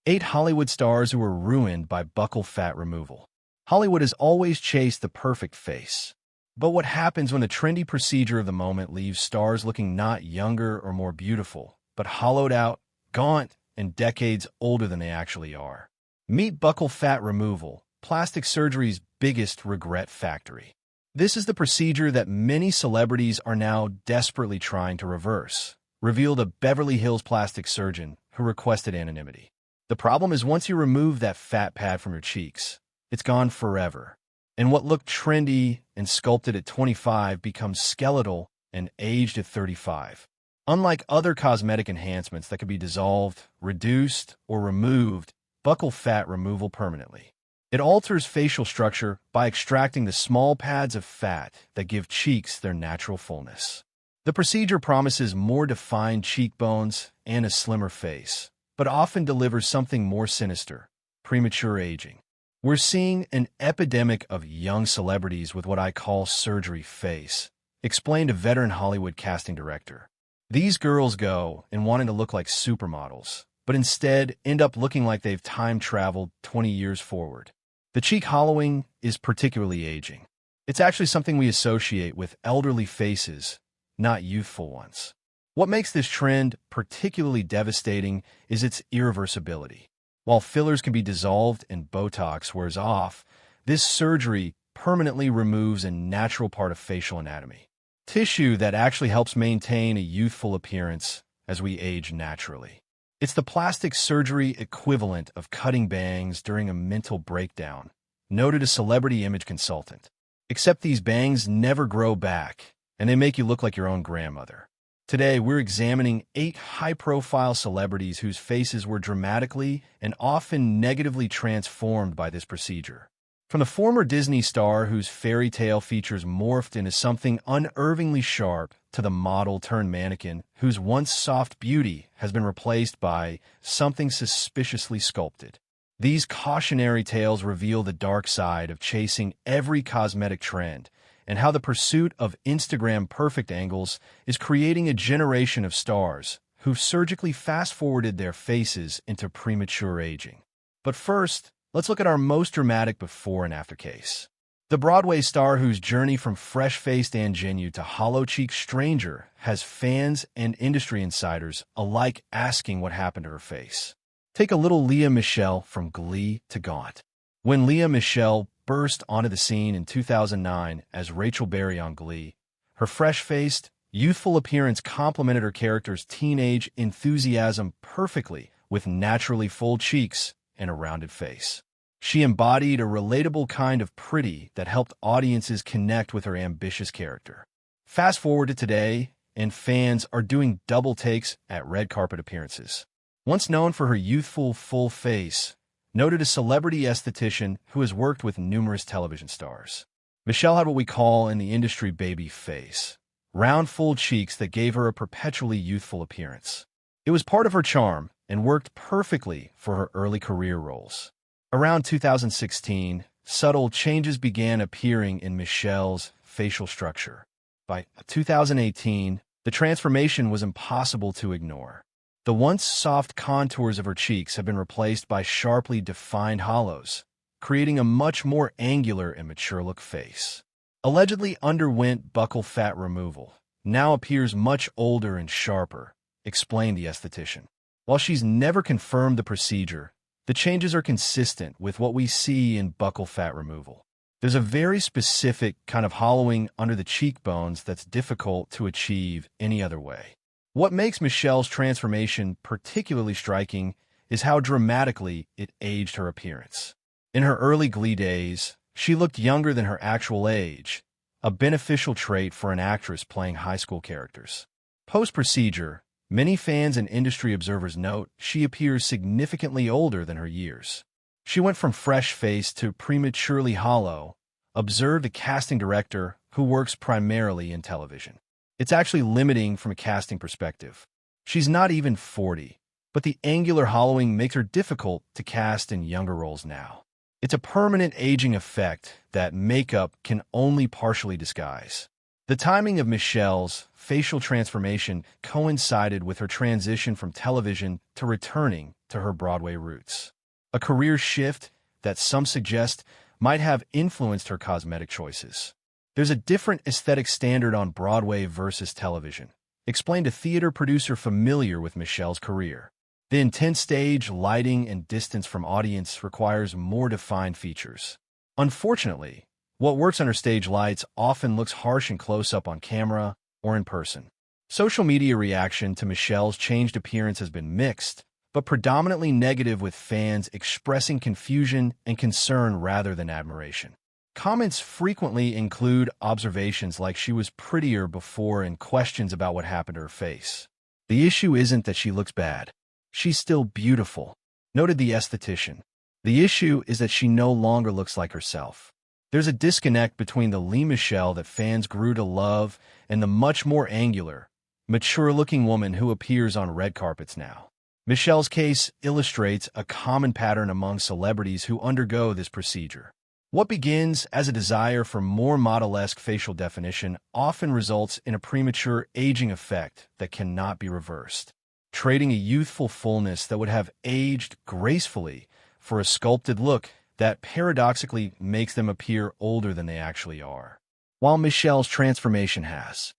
8 Hollywood stars who were ruined by buccal fat removal. Hollywood has always chased the perfect face. But what happens when the trendy procedure of the moment leaves stars looking not younger or more beautiful, but hollowed out, gaunt, and decades older than they actually are? Meet buccal fat removal, plastic surgery's biggest regret factory. This is the procedure that many celebrities are now desperately trying to reverse, revealed a Beverly Hills plastic surgeon who requested anonymity. The problem is once you remove that fat pad from your cheeks, it's gone forever. And what looked trendy and sculpted at 25 becomes skeletal and aged at 35. Unlike other cosmetic enhancements that can be dissolved, reduced, or removed, buccal fat removal permanently. It alters facial structure by extracting the small pads of fat that give cheeks their natural fullness. The procedure promises more defined cheekbones and a slimmer face, but often delivers something more sinister: premature aging. We're seeing an epidemic of young celebrities with what I call surgery face, explained a veteran Hollywood casting director. These girls go and wanting to look like supermodels, but instead end up looking like they've time-traveled 20 years forward. The cheek hollowing is particularly aging. It's actually something we associate with elderly faces, not youthful ones. What makes this trend particularly devastating is its irreversibility. While fillers can be dissolved and Botox wears off, this surgery permanently removes a natural part of facial anatomy. Tissue that actually helps maintain a youthful appearance as we age naturally. It's the plastic surgery equivalent of cutting bangs during a mental breakdown, noted a celebrity image consultant. Except these bangs never grow back, and they make you look like your own grandmother. Today, we're examining 8 high-profile celebrities whose faces were dramatically and often negatively transformed by this procedure. From the former Disney star whose fairy tale features morphed into something unnervingly sharp to the model-turned-mannequin whose once soft beauty has been replaced by something suspiciously sculpted. These cautionary tales reveal the dark side of chasing every cosmetic trend and how the pursuit of Instagram perfect angles is creating a generation of stars who've surgically fast-forwarded their faces into premature aging. But first, let's look at our most dramatic before and after case. The Broadway star whose journey from fresh-faced ingenue to hollow-cheeked stranger has fans and industry insiders alike asking what happened to her face. Take a little Lea Michele from Glee to Gaunt. When Lea Michele burst onto the scene in 2009 as Rachel Berry on Glee, her fresh-faced, youthful appearance complemented her character's teenage enthusiasm perfectly with naturally full cheeks and a rounded face. She embodied a relatable kind of pretty that helped audiences connect with her ambitious character. Fast forward to today, and fans are doing double takes at red carpet appearances. Once known for her youthful, full face, noted a celebrity esthetician who has worked with numerous television stars. Michelle had what we call in the industry baby face, round, full cheeks that gave her a perpetually youthful appearance. It was part of her charm and worked perfectly for her early career roles. Around 2016, subtle changes began appearing in Michelle's facial structure. By 2018, the transformation was impossible to ignore. The once soft contours of her cheeks have been replaced by sharply defined hollows, creating a much more angular and mature-look face. Allegedly underwent buccal fat removal, now appears much older and sharper, explained the esthetician. While she's never confirmed the procedure, the changes are consistent with what we see in buccal fat removal. There's a very specific kind of hollowing under the cheekbones that's difficult to achieve any other way. What makes Michelle's transformation particularly striking is how dramatically it aged her appearance. In her early Glee days, she looked younger than her actual age, a beneficial trait for an actress playing high school characters. Post-procedure, many fans and industry observers note she appears significantly older than her years. She went from fresh-faced to prematurely hollow, observed a casting director who works primarily in television. It's actually limiting from a casting perspective. She's not even 40, but the angular hollowing makes her difficult to cast in younger roles now. It's a permanent aging effect that makeup can only partially disguise. The The timing of Michelle's facial transformation coincided with her transition from television to returning to her Broadway roots. A career shift that some suggest might have influenced her cosmetic choices. There's a different aesthetic standard on Broadway versus television, explained a theater producer familiar with Michelle's career. The intense stage, lighting, and distance from audience requires more defined features. Unfortunately, what works under stage lights often looks harsh in close-up on camera or in person. Social media reaction to Michelle's changed appearance has been mixed, but predominantly negative, with fans expressing confusion and concern rather than admiration. Comments frequently include observations like she was prettier before and questions about what happened to her face. The issue isn't that she looks bad. She's still beautiful, noted the esthetician. The issue is that she no longer looks like herself. There's a disconnect between the Lea Michelle that fans grew to love and the much more angular, mature-looking woman who appears on red carpets now. Michelle's case illustrates a common pattern among celebrities who undergo this procedure. What begins as a desire for more model-esque facial definition often results in a premature aging effect that cannot be reversed, trading a youthful fullness that would have aged gracefully for a sculpted look that paradoxically makes them appear older than they actually are. While Michelle's transformation has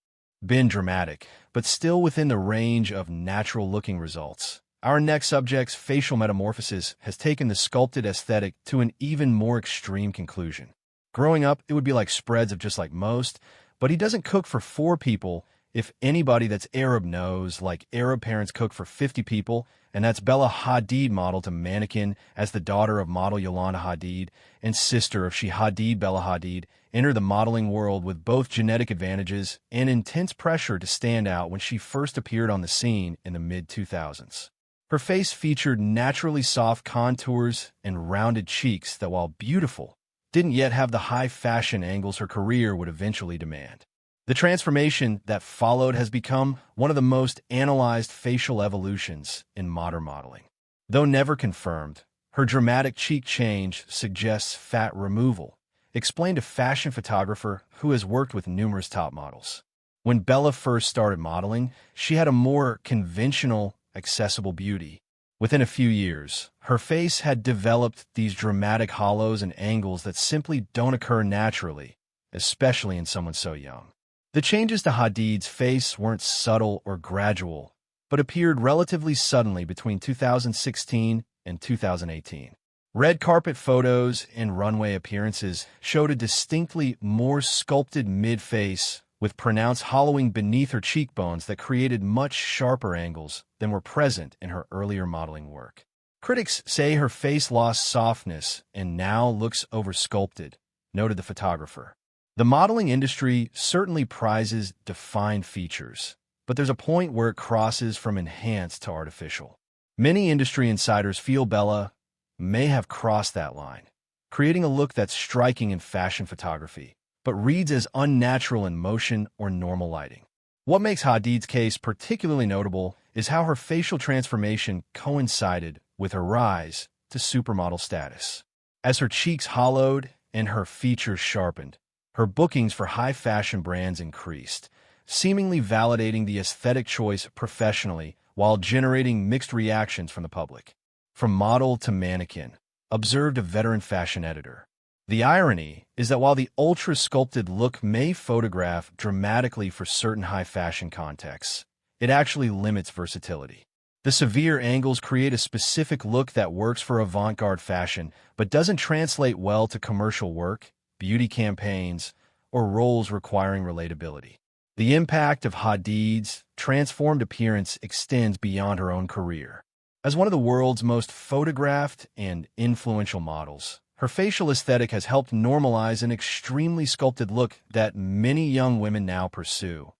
been dramatic, but still within the range of natural-looking results, our next subject's facial metamorphosis has taken the sculpted aesthetic to an even more extreme conclusion. Growing up, it would be like spreads of Just Like Most, but he doesn't cook for 4 people. If anybody that's Arab knows, like Arab parents cook for 50 people, and that's Bella Hadid, model to mannequin as the daughter of model Yolanda Hadid and sister of She Hadid Bella Hadid, enter the modeling world with both genetic advantages and intense pressure to stand out when she first appeared on the scene in the mid-2000s. Her face featured naturally soft contours and rounded cheeks that, while beautiful, didn't yet have the high fashion angles her career would eventually demand. The transformation that followed has become one of the most analyzed facial evolutions in modern modeling. Though never confirmed, her dramatic cheek change suggests fat removal, explained a fashion photographer who has worked with numerous top models. When Bella first started modeling, she had a more conventional, accessible beauty. Within a few years, her face had developed these dramatic hollows and angles that simply don't occur naturally, especially in someone so young. The changes to Hadid's face weren't subtle or gradual, but appeared relatively suddenly between 2016 and 2018. Red carpet photos and runway appearances showed a distinctly more sculpted mid-face with pronounced hollowing beneath her cheekbones that created much sharper angles than were present in her earlier modeling work. Critics say her face lost softness and now looks over-sculpted, noted the photographer. The modeling industry certainly prizes defined features, but there's a point where it crosses from enhanced to artificial. Many industry insiders feel Bella may have crossed that line, creating a look that's striking in fashion photography, but reads as unnatural in motion or normal lighting. What makes Hadid's case particularly notable is how her facial transformation coincided with her rise to supermodel status. As her cheeks hollowed and her features sharpened, her bookings for high-fashion brands increased, seemingly validating the aesthetic choice professionally while generating mixed reactions from the public. From model to mannequin, observed a veteran fashion editor. The irony is that while the ultra-sculpted look may photograph dramatically for certain high-fashion contexts, it actually limits versatility. The severe angles create a specific look that works for avant-garde fashion, but doesn't translate well to commercial work, beauty campaigns, or roles requiring relatability. The impact of Hadid's transformed appearance extends beyond her own career. As one of the world's most photographed and influential models, her facial aesthetic has helped normalize an extremely sculpted look that many young women now pursue,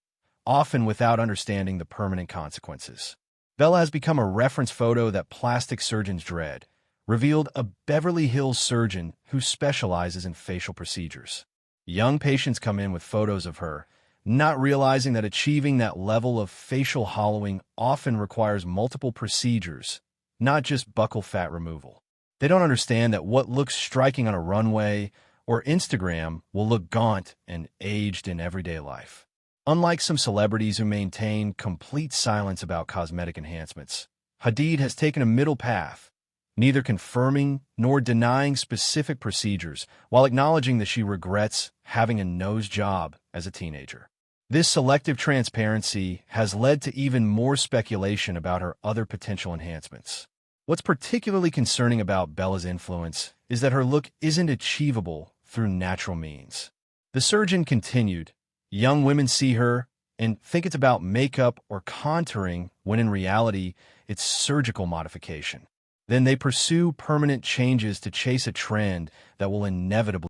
often without understanding the permanent consequences. Bella has become a reference photo that plastic surgeons dread, revealed a Beverly Hills surgeon who specializes in facial procedures. Young patients come in with photos of her, not realizing that achieving that level of facial hollowing often requires multiple procedures, not just buccal fat removal. They don't understand that what looks striking on a runway or Instagram will look gaunt and aged in everyday life. Unlike some celebrities who maintain complete silence about cosmetic enhancements, Hadid has taken a middle path, neither confirming nor denying specific procedures, while acknowledging that she regrets having a nose job as a teenager. This selective transparency has led to even more speculation about her other potential enhancements. What's particularly concerning about Bella's influence is that her look isn't achievable through natural means. The surgeon continued, "Young women see her and think it's about makeup or contouring when in reality it's surgical modification. Then they pursue permanent changes to chase a trend that will inevitably